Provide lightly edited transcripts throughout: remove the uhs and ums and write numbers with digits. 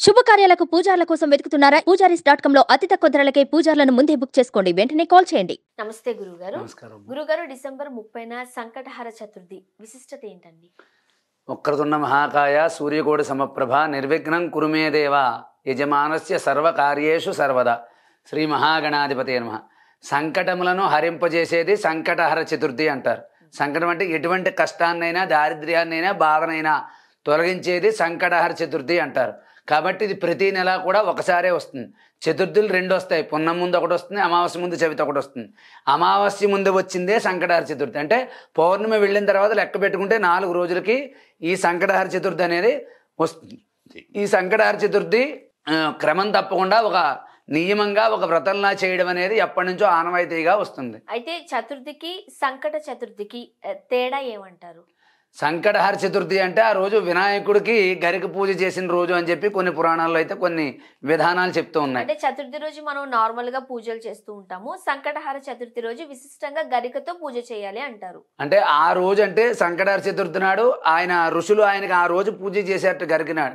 శుభకార్యాలకు పూజార్ల కోసం వెతుకుతున్నారా? పూజారీస్.com లో అతి తక్కువ ధరలకే పూజార్లను ముందే బుక్ చేసుకోండి. వెంటనే కాల్ చేయండి. నమస్తే గురుగారు. నమస్కారం. గురుగారు, డిసెంబర్ 30న సంకటహర చతుర్థి విశిష్టత ఏంటండి? వక్రతుండ మహాకాయ సూర్యకోటి సమప్రభ నిర్విఘ్నం కురుమే దేవ యజమానస్య సర్వకార్యేషు సర్వదా. శ్రీ మహాగణాధిపతి నమః. సంకటములను హరింపజేసేది సంకటహర చతుర్థి అంటారు. సంకటం అంటే ఎటువంటి కష్టాన్నైనా దారిద్ర్యాన్నైనా బాధనైనా తొలగించేది సంకటహర చతుర్థి అంటారు. కాబట్టి ఇది ప్రతి నెల కూడా ఒకసారే వస్తుంది. చతుర్థులు రెండు వస్తాయి. పున్నం ముందు ఒకటి వస్తుంది, అమావాస్య ముందు చవితి ఒకటి వస్తుంది. అమావాస్య ముందు వచ్చిందే సంకటహర చతుర్థి. అంటే పౌర్ణమి వెళ్ళిన తర్వాత లెక్క పెట్టుకుంటే 4 రోజులకి ఈ సంకటహర చతుర్థి అనేది వస్తుంది. ఈ సంకటహర చతుర్థి క్రమం తప్పకుండా ఒక నియమంగా ఒక వ్రతంలా చేయడం అనేది ఎప్పటి నుంచో ఆనవాయితీగా వస్తుంది. అయితే చతుర్థికి సంకట చతుర్థికి తేడా ఏమంటారు? సంకటహర చతుర్థి అంటే ఆ రోజు వినాయకుడికి గరిక పూజ చేసిన రోజు అని చెప్పి కొన్ని పురాణాల్లో అయితే కొన్ని విధానాలు చెప్తూ ఉన్నాయి. అంటే చతుర్థి రోజు మనం నార్మల్ గా పూజలు చేస్తూ ఉంటాము. సంకటహర చతుర్థి రోజు విశిష్టంగా గరికతో పూజ చేయాలి అంటారు. అంటే ఆ రోజు అంటే సంకటహర చతుర్థి నాడు ఆయన ఋషులు ఆయనకి ఆ రోజు పూజ చేసేట్టు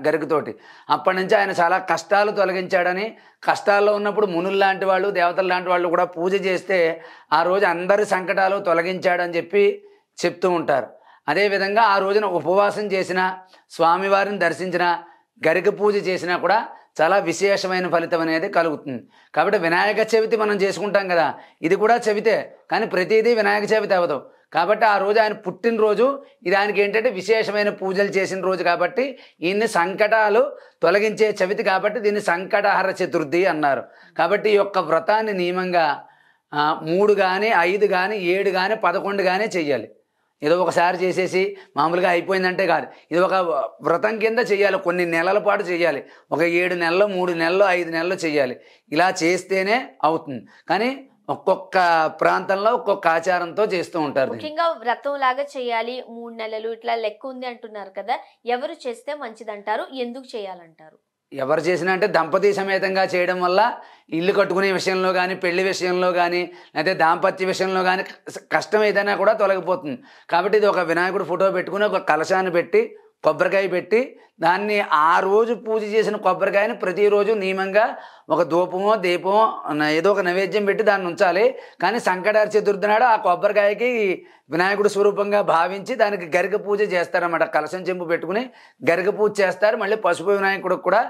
గరికతోటి. అప్పటి నుంచి ఆయన చాలా కష్టాలు తొలగించాడని, కష్టాల్లో ఉన్నప్పుడు మునులు లాంటి వాళ్ళు దేవతలు లాంటి వాళ్ళు కూడా పూజ చేస్తే ఆ రోజు అందరి సంకటాలు తొలగించాడని చెప్పి చెప్తూ ఉంటారు. అదేవిధంగా ఆ రోజున ఉపవాసం చేసిన, స్వామివారిని దర్శించిన, గరిక పూజ చేసినా కూడా చాలా విశేషమైన ఫలితం అనేది కలుగుతుంది. కాబట్టి వినాయక చవితి మనం చేసుకుంటాం కదా, ఇది కూడా చవితే, కానీ ప్రతిదీ వినాయక చవితి అవ్వదు. కాబట్టి ఆ రోజు ఆయన పుట్టినరోజు, ఇది ఆయనకి ఏంటంటే విశేషమైన పూజలు చేసిన రోజు కాబట్టి ఈయన్ని సంకటాలు తొలగించే చవితి కాబట్టి దీన్ని సంకటహర చతుర్థి అన్నారు. కాబట్టి ఈ యొక్క వ్రతాన్ని నియమంగా 3 కానీ 5 కానీ 7 కానీ 11 కానీ చెయ్యాలి. ఏదో ఒకసారి చేసేసి మామూలుగా అయిపోయిందంటే కాదు. ఇది ఒక వ్రతం కింద చేయాలి. కొన్ని నెలల పాటు చేయాలి. ఒక 7 నెలలు 3 నెలలు 5 నెలలు చేయాలి. ఇలా చేస్తేనే అవుతుంది. కానీ ఒక్కొక్క ప్రాంతంలో ఒక్కొక్క ఆచారంతో చేస్తూ ఉంటారు. ముఖ్యంగా వ్రతం లాగా చేయాలి, 3 నెలలు ఇట్లా లెక్క ఉంది అంటున్నారు కదా, ఎవరు చేస్తే మంచిదంటారు? ఎందుకు చేయాలంటారు? ఎవరు చేసినా అంటే దంపతి సమేతంగా చేయడం వల్ల ఇల్లు కట్టుకునే విషయంలో కానీ, పెళ్లి విషయంలో కానీ, లేకపోతే దాంపత్య విషయంలో కానీ కష్టం ఏదైనా కూడా తొలగిపోతుంది. కాబట్టి ఇది ఒక వినాయకుడు ఫోటో పెట్టుకుని ఒక కలశాన్ని పెట్టి కొబ్బరికాయ పెట్టి దాన్ని ఆ రోజు పూజ చేసిన కొబ్బరికాయని ప్రతిరోజు నియమంగా ఒక ధూపమో దీపమో ఏదో ఒక నైవేద్యం పెట్టి దాన్ని ఉంచాలి. కానీ సంకటహర చతుర్థి నాడు ఆ కొబ్బరికాయకి వినాయకుడు స్వరూపంగా భావించి దానికి గరిక పూజ చేస్తారన్నమాట. కలశం చెంపు పెట్టుకుని గరిక పూజ చేస్తారు. మళ్ళీ పసుపు వినాయకుడికి కూడా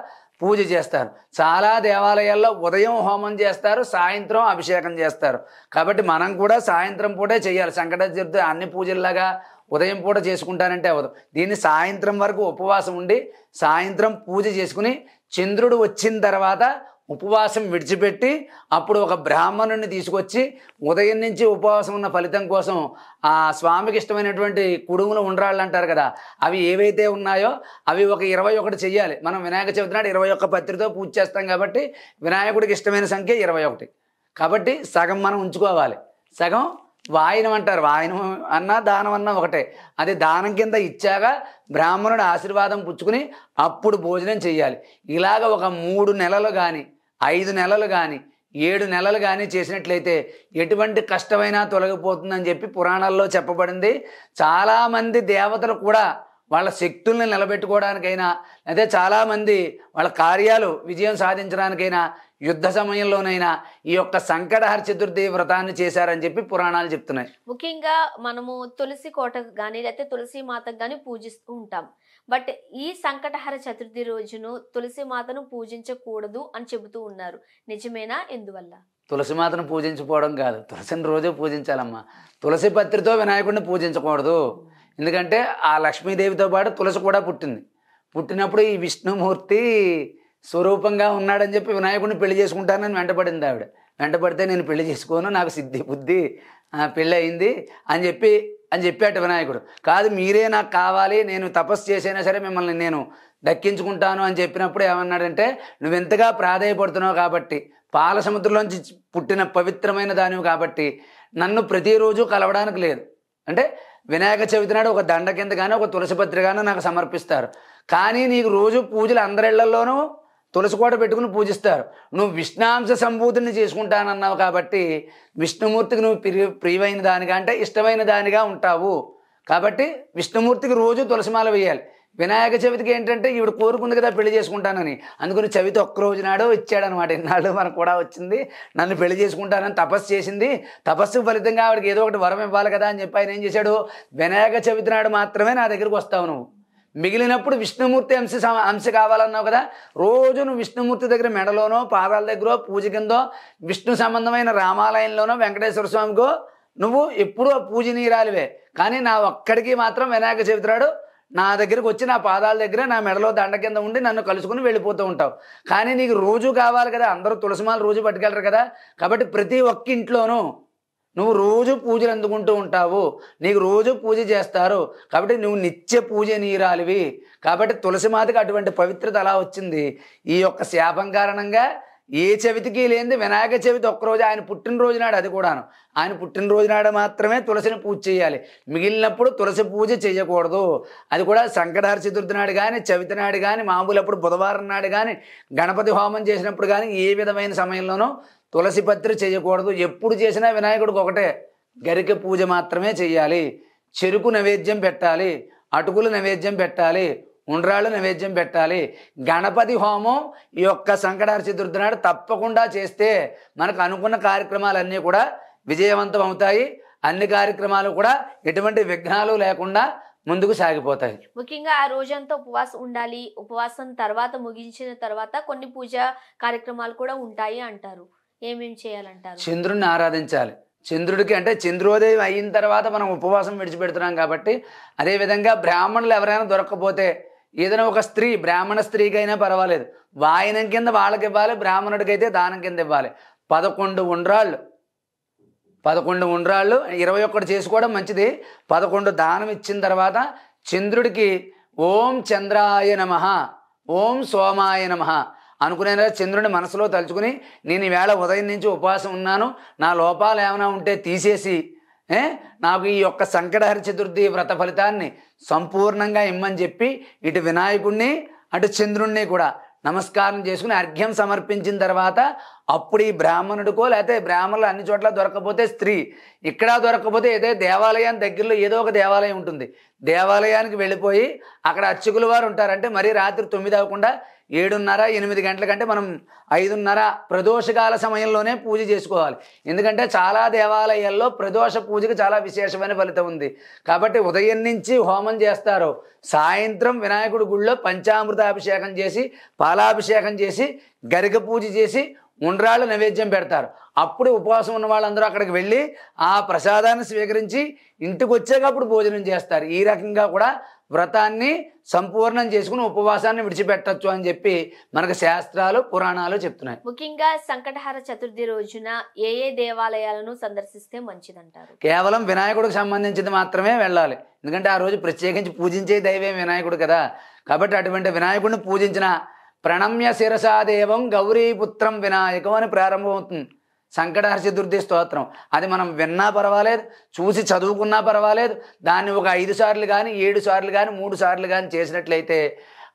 పూజ చేస్తారు. చాలా దేవాలయాల్లో ఉదయం హోమం చేస్తారు, సాయంత్రం అభిషేకం చేస్తారు. కాబట్టి మనం కూడా సాయంత్రం పూటే చేయాలి. సంకటహర చతుర్థి అన్ని పూజల్లాగా ఉదయం పూట చేసుకుంటానంటే అవ్వదు. దీన్ని సాయంత్రం వరకు ఉపవాసం ఉండి సాయంత్రం పూజ చేసుకుని చంద్రుడు వచ్చిన తర్వాత ఉపవాసం విడిచిపెట్టి అప్పుడు ఒక బ్రాహ్మణుడిని తీసుకొచ్చి ఉదయం నుంచి ఉపవాసం ఉన్న ఫలితం కోసం ఆ స్వామికి ఇష్టమైనటువంటి కుడుములు ఉండ్రాళ్ళు అంటారు కదా, అవి ఏవైతే ఉన్నాయో అవి ఒక 21 చెయ్యాలి. మనం వినాయక చవితి నాడు 21 పత్రితో పూజ చేస్తాం కాబట్టి వినాయకుడికి ఇష్టమైన సంఖ్య 21. కాబట్టి సగం మనం ఉంచుకోవాలి, సగం వాయనం అంటారు. వాయనం అన్నా దానం అన్నా ఒకటే. అది దానం కింద ఇచ్చాక బ్రాహ్మణుడు ఆశీర్వాదం పుచ్చుకుని అప్పుడు భోజనం చెయ్యాలి. ఇలాగ ఒక 3 నెలలు కానీ 5 నెలలు కానీ 7 నెలలు కానీ చేసినట్లయితే ఎటువంటి కష్టమైనా తొలగిపోతుందని చెప్పి పురాణాల్లో చెప్పబడింది. చాలామంది దేవతలు కూడా వాళ్ళ శక్తుల్ని నిలబెట్టుకోవడానికైనా, అయితే చాలామంది వాళ్ళ కార్యాలు విజయం సాధించడానికైనా, యుద్ధ సమయంలోనైనా ఈ యొక్క సంకటహర చతుర్థి వ్రతాన్ని చేశారని చెప్పి పురాణాలు చెప్తున్నాయి. ముఖ్యంగా మనము తులసి కోటకు కానీ లేకపోతే తులసి మాతకు కానీ పూజిస్తూ ఉంటాం. బట్ ఈ సంకటహర చతుర్థి రోజును తులసి మాతను పూజించకూడదు అని చెబుతూ ఉన్నారు. నిజమేనా? ఎందువల్ల? తులసి మాతను పూజించుకోవడం కాదు, తులసిని రోజు పూజించాలమ్మా. తులసి పత్రితో వినాయకుడిని పూజించకూడదు. ఎందుకంటే ఆ లక్ష్మీదేవితో పాటు తులసి కూడా పుట్టింది. పుట్టినప్పుడు ఈ విష్ణుమూర్తి స్వరూపంగా ఉన్నాడని చెప్పి వినాయకుడిని పెళ్లి చేసుకుంటానని వెంటపడింది ఆవిడ. వెంటపడితే నేను పెళ్లి చేసుకోను, నాకు సిద్ధి బుద్ధి పెళ్ళి అయింది అని చెప్పాట వినాయకుడు. కాదు, మీరే నాకు కావాలి, నేను తపస్సు చేసైనా సరే మిమ్మల్ని నేను దక్కించుకుంటాను అని చెప్పినప్పుడు ఏమన్నాడంటే, నువ్వెంతగా ప్రాధేయపడుతున్నావు కాబట్టి, పాల సముద్రంలోంచి పుట్టిన పవిత్రమైన దానివి కాబట్టి నన్ను ప్రతిరోజు కలవడానికి లేదు. అంటే వినాయక చవితి నాడు ఒక దండ కింద కానీ ఒక తులసి పత్రి కానీ నాకు సమర్పిస్తారు. కానీ నీకు రోజు పూజలు అందరిళ్లలోనూ తులసి కోట పెట్టుకుని పూజిస్తారు. నువ్వు విష్ణాంశ సంభూతిని చేసుకుంటానన్నావు కాబట్టి విష్ణుమూర్తికి నువ్వు ప్రియమైన దానిగా అంటే ఇష్టమైన దానిగా ఉంటావు. కాబట్టి విష్ణుమూర్తికి రోజు తులసిమాల వేయాలి. వినాయక చవితికి ఏంటంటే ఈవిడ కోరుకుంది కదా పెళ్లి చేసుకుంటానని, అందుకని చవితి ఒక్క రోజు నాడు ఇచ్చాడనమాట. ఇన్నాళ్ళు మనకు కూడా వచ్చింది, నన్ను పెళ్లి చేసుకుంటానని తపస్సు చేసింది, తపస్సు ఫలితంగా ఆవిడకి ఏదో ఒకటి వరం ఇవ్వాలి కదా అని చెప్పి ఆయన ఏం చేశాడు, వినాయక చవితి నాడు మాత్రమే నా దగ్గరికి వస్తావు నువ్వు, మిగిలినప్పుడు విష్ణుమూర్తి అంశ కావాలన్నావు కదా, రోజు నువ్వు విష్ణుమూర్తి దగ్గర మెడలోనో పాదాల దగ్గర పూజ కిందో విష్ణు సంబంధమైన రామాలయంలోనో వెంకటేశ్వర స్వామికో నువ్వు ఎప్పుడూ పూజనీరాలివే. కానీ నా ఒక్కడికి మాత్రం వినాయక చవితి నాడు నా దగ్గరికి వచ్చి నా పాదాల దగ్గర నా మెడలో దండ కింద ఉండి నన్ను కలుసుకుని వెళ్ళిపోతూ ఉంటావు. కానీ నీకు రోజు కావాలి కదా, అందరూ తులసిమాల రోజు పట్టుకెళ్ళరు కదా, కాబట్టి ప్రతి ఒక్క ఇంట్లోనూ నువ్వు రోజు పూజలు అందుకుంటూ ఉంటావు, నీకు రోజు పూజ చేస్తారు, కాబట్టి నువ్వు నిత్య పూజ నీరాలివి. కాబట్టి తులసిమాతకి అటువంటి పవిత్రత అలా వచ్చింది. ఈ యొక్క శాపం కారణంగా ఏ చవితికి లేనిది వినాయక చవితి ఒక్కరోజు ఆయన పుట్టినరోజు నాడు, అది కూడాను ఆయన పుట్టినరోజు నాడు మాత్రమే తులసిని పూజ చేయాలి, మిగిలినప్పుడు తులసి పూజ చేయకూడదు. అది కూడా సంకటహర చతుర్థి నాడు కానీ, చవితి నాడు కానీ, మామూలు అప్పుడు బుధవారం నాడు కానీ, గణపతి హోమం చేసినప్పుడు కానీ ఏ విధమైన సమయంలోనూ తులసి పత్రి చేయకూడదు. ఎప్పుడు చేసినా వినాయకుడికి ఒకటే గరిక పూజ మాత్రమే చేయాలి. చెరుకు నైవేద్యం పెట్టాలి, అటుకులు నైవేద్యం పెట్టాలి, ఉండ్రాళ్ళు నైవేద్యం పెట్టాలి. గణపతి హోమం ఈ యొక్క సంకటహర చతుర్థి నాడు తప్పకుండా చేస్తే మనకు అనుకున్న కార్యక్రమాలన్నీ కూడా విజయవంతం అవుతాయి. అన్ని కార్యక్రమాలు కూడా ఎటువంటి విఘ్నాలు లేకుండా ముందుకు సాగిపోతాయి. ముఖ్యంగా ఆ రోజంతా ఉపవాసం ఉండాలి, ఉపవాసం తర్వాత ముగించిన తర్వాత కొన్ని పూజా కార్యక్రమాలు కూడా ఉంటాయి అంటారు. ఏమేమి చేయాలంటారు? చంద్రుడిని ఆరాధించాలి. చంద్రుడికి అంటే చంద్రోదయం అయిన తర్వాత మనం ఉపవాసం విడిచిపెడుతున్నాం కాబట్టి, అదేవిధంగా బ్రాహ్మణులు ఎవరైనా దొరకకపోతే ఏదైనా ఒక స్త్రీ, బ్రాహ్మణ స్త్రీకైనా పర్వాలేదు, వాయనం కింద వాళ్ళకి ఇవ్వాలి, బ్రాహ్మణుడికైతే దానం కింద ఇవ్వాలి. 11 ఉండ్రాళ్ళు 21 చేసుకోవడం మంచిది. 11 దానం ఇచ్చిన తర్వాత చంద్రుడికి ఓం చంద్రాయ నమః, ఓం సోమాయ నమః అనుకునే చంద్రుని మనసులో తలుచుకుని, నేను ఈవేళ ఉదయం నుంచి ఉపవాసం ఉన్నాను, నా లోపాలు ఏమైనా ఉంటే తీసేసి నాకు ఈ యొక్క సంకటహర చతుర్థి వ్రత ఫలితాన్ని సంపూర్ణంగా ఇమ్మని చెప్పి ఇటు వినాయకుడిని అటు చంద్రుణ్ణి కూడా నమస్కారం చేసుకుని అర్ఘ్యం సమర్పించిన తర్వాత అప్పుడు ఈ బ్రాహ్మణుడికో లేకపోతే బ్రాహ్మణులు అన్ని చోట్ల దొరకకపోతే స్త్రీ, ఇక్కడ దొరకకపోతే ఏదో దేవాలయానికి దగ్గరలో ఏదో ఒక దేవాలయం ఉంటుంది, దేవాలయానికి వెళ్ళిపోయి అక్కడ అర్చకుల వారు ఉంటారంటే మరీ రాత్రి 9 అవ్వకుండా 7:30, 8 గంటల కంటే మనం 5:30 ప్రదోషకాల సమయంలోనే పూజ చేసుకోవాలి. ఎందుకంటే చాలా దేవాలయాల్లో ప్రదోష పూజకి చాలా విశేషమైన ఫలితం ఉంది. కాబట్టి ఉదయం నుంచి హోమం చేస్తారు, సాయంత్రం వినాయకుడి గుడిలో పంచామృతాభిషేకం చేసి, పాలాభిషేకం చేసి, గరిక పూజ చేసి, ఉండ్రాళ్ళు నైవేద్యం పెడతారు. అప్పుడు ఉపవాసం ఉన్న వాళ్ళందరూ అక్కడికి వెళ్ళి ఆ ప్రసాదాన్ని స్వీకరించి ఇంటికి వచ్చాక అప్పుడు భోజనం చేస్తారు. ఈ రకంగా కూడా వ్రతాన్ని సంపూర్ణం చేసుకుని ఉపవాసాన్ని విడిచిపెట్టచ్చు అని చెప్పి మనకు శాస్త్రాలు పురాణాలు చెప్తున్నాయి. ముఖ్యంగా సంకటహర చతుర్థి రోజున ఏ ఏ దేవాలయాలను సందర్శిస్తే మంచిదంటారు? కేవలం వినాయకుడికి సంబంధించింది మాత్రమే వెళ్ళాలి. ఎందుకంటే ఆ రోజు ప్రత్యేకించి పూజించే దైవం వినాయకుడు కదా. కాబట్టి అటువంటి వినాయకుడిని పూజించిన ప్రణమ్య శిరసాదేవం గౌరీపుత్రం వినాయకం అని ప్రారంభమవుతుంది సంకటహర చతుర్థి స్తోత్రం. అది మనం విన్నా పర్వాలేదు, చూసి చదువుకున్నా పర్వాలేదు, దాన్ని ఒక 5 సార్లు కానీ 7 సార్లు కానీ 3 సార్లు కానీ చేసినట్లయితే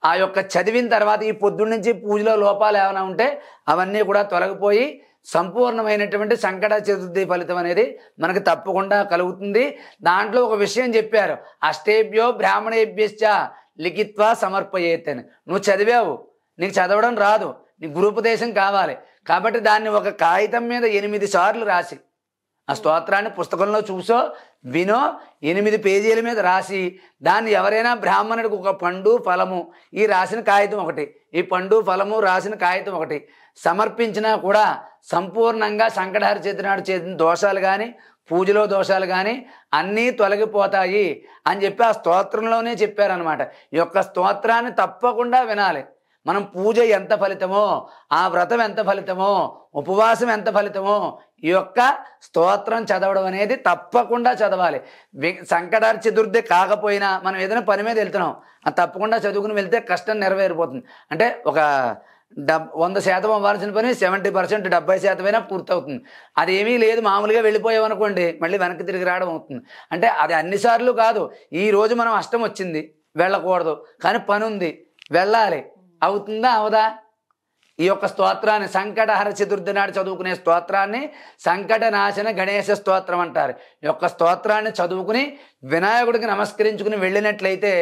ఆ యొక్క చదివిన తర్వాత ఈ పొద్దున్న నుంచి పూజలో లోపాలు ఏమైనా ఉంటే అవన్నీ కూడా తొలగిపోయి సంపూర్ణమైనటువంటి సంకట చతుర్థి ఫలితం అనేది మనకు తప్పకుండా కలుగుతుంది. దాంట్లో ఒక విషయం చెప్పారు, అష్టేభ్యో బ్రాహ్మణేభ్యశ్చ లిఖిత్వా సమర్పయేత్ అని. నువ్వు చదివావు, నీకు చదవడం రాదు, నీకు గురుపదేశం కావాలి, కాబట్టి దాన్ని ఒక కాగితం మీద 8 సార్లు రాసి, ఆ స్తోత్రాన్ని పుస్తకంలో చూసో వినో 8 పేజీల మీద రాసి, దాన్ని ఎవరైనా బ్రాహ్మణుడికి ఒక పండు ఫలము ఈ రాసిన కాగితం ఒకటి, ఈ పండు ఫలము రాసిన కాగితం ఒకటి సమర్పించినా కూడా సంపూర్ణంగా సంకటహర చతుర్థి నాడు చేసిన దోషాలు కానీ పూజలో దోషాలు కానీ అన్నీ తొలగిపోతాయి అని చెప్పి ఆ స్తోత్రంలోనే చెప్పారనమాట. ఈ యొక్క స్తోత్రాన్ని తప్పకుండా వినాలి. మనం పూజ ఎంత ఫలితమో, ఆ వ్రతం ఎంత ఫలితమో, ఉపవాసం ఎంత ఫలితమో ఈ యొక్క స్తోత్రం చదవడం అనేది తప్పకుండా చదవాలి. సంకటహర చతుర్థి కాకపోయినా మనం ఏదైనా పని మీద వెళ్తున్నాం, అది తప్పకుండా చదువుకుని వెళ్తే కష్టం నెరవేరిపోతుంది. అంటే ఒక 100% అవ్వాల్సిన పని 70%, 70% పూర్తవుతుంది. అదేమీ లేదు, మామూలుగా వెళ్ళిపోయామనుకోండి మళ్ళీ వెనక్కి తిరిగి రావడం అవుతుంది. అంటే అది అన్నిసార్లు కాదు. ఈరోజు మనం అష్టం వచ్చింది వెళ్ళకూడదు, కానీ పని ఉంది వెళ్ళాలి, అవుతుందా అవదా? ఈ యొక్క స్తోత్రాన్ని సంకటహర చతుర్థి నాడు చదువుకునే స్తోత్రాన్ని సంకటనాశన గణేశ స్తోత్రం అంటారు. ఈ యొక్క స్తోత్రాన్ని చదువుకుని వినాయకుడికి నమస్కరించుకుని వెళ్ళినట్లయితే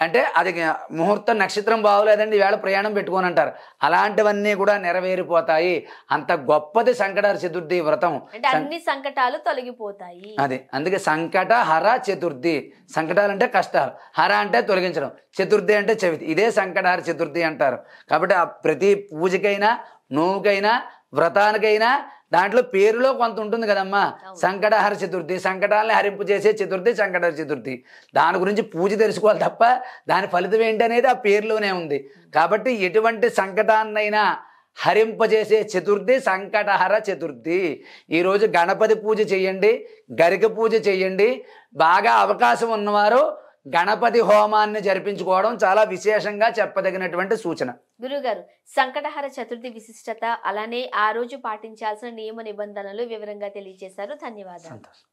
అంటే అది ముహూర్తం నక్షత్రం బాగోలేదండి ఈవేళ ప్రయాణం పెట్టుకొని అంటారు. అలాంటివన్నీ కూడా నెరవేరిపోతాయి. అంత గొప్పది సంకటహర చతుర్థి వ్రతం. అంటే అన్ని సంకటాలు తొలగిపోతాయి. అది అందుకే సంకట హర చతుర్థి. సంకటాలు అంటే కష్టాలు, హర అంటే తొలగించడం, చతుర్థి అంటే చవితి. ఇదే సంకటహర చతుర్థి అంటారు. కాబట్టి ఆ ప్రతి పూజకైనా నోవుకైనా వ్రతానికైనా దాంట్లో పేరులో కొంత ఉంటుంది కదమ్మా. సంకటహర చతుర్థి, సంకటాలని హరింపు చేసే చతుర్థి సంకటహర చతుర్థి. దాని గురించి పూజ తెలుసుకోవాలి తప్ప దాని ఫలితం ఏంటి అనేది ఆ పేరులోనే ఉంది. కాబట్టి ఎటువంటి సంకటాన్నైనా హరింపజేసే చతుర్థి సంకటహర చతుర్థి. ఈరోజు గణపతి పూజ చేయండి, గరిక పూజ చేయండి. బాగా అవకాశం ఉన్నవారు గణపతి హోమాన్ని జరిపించుకోవడం చాలా విశేషంగా చెప్పదగినటువంటి సూచన. గురుగారు, సంకటహర చతుర్థి విశిష్టత అలానే ఆ రోజు పాటించాల్సిన నియమ నిబంధనలు వివరంగా తెలియజేశారు. ధన్యవాదాలు. సంతోషం.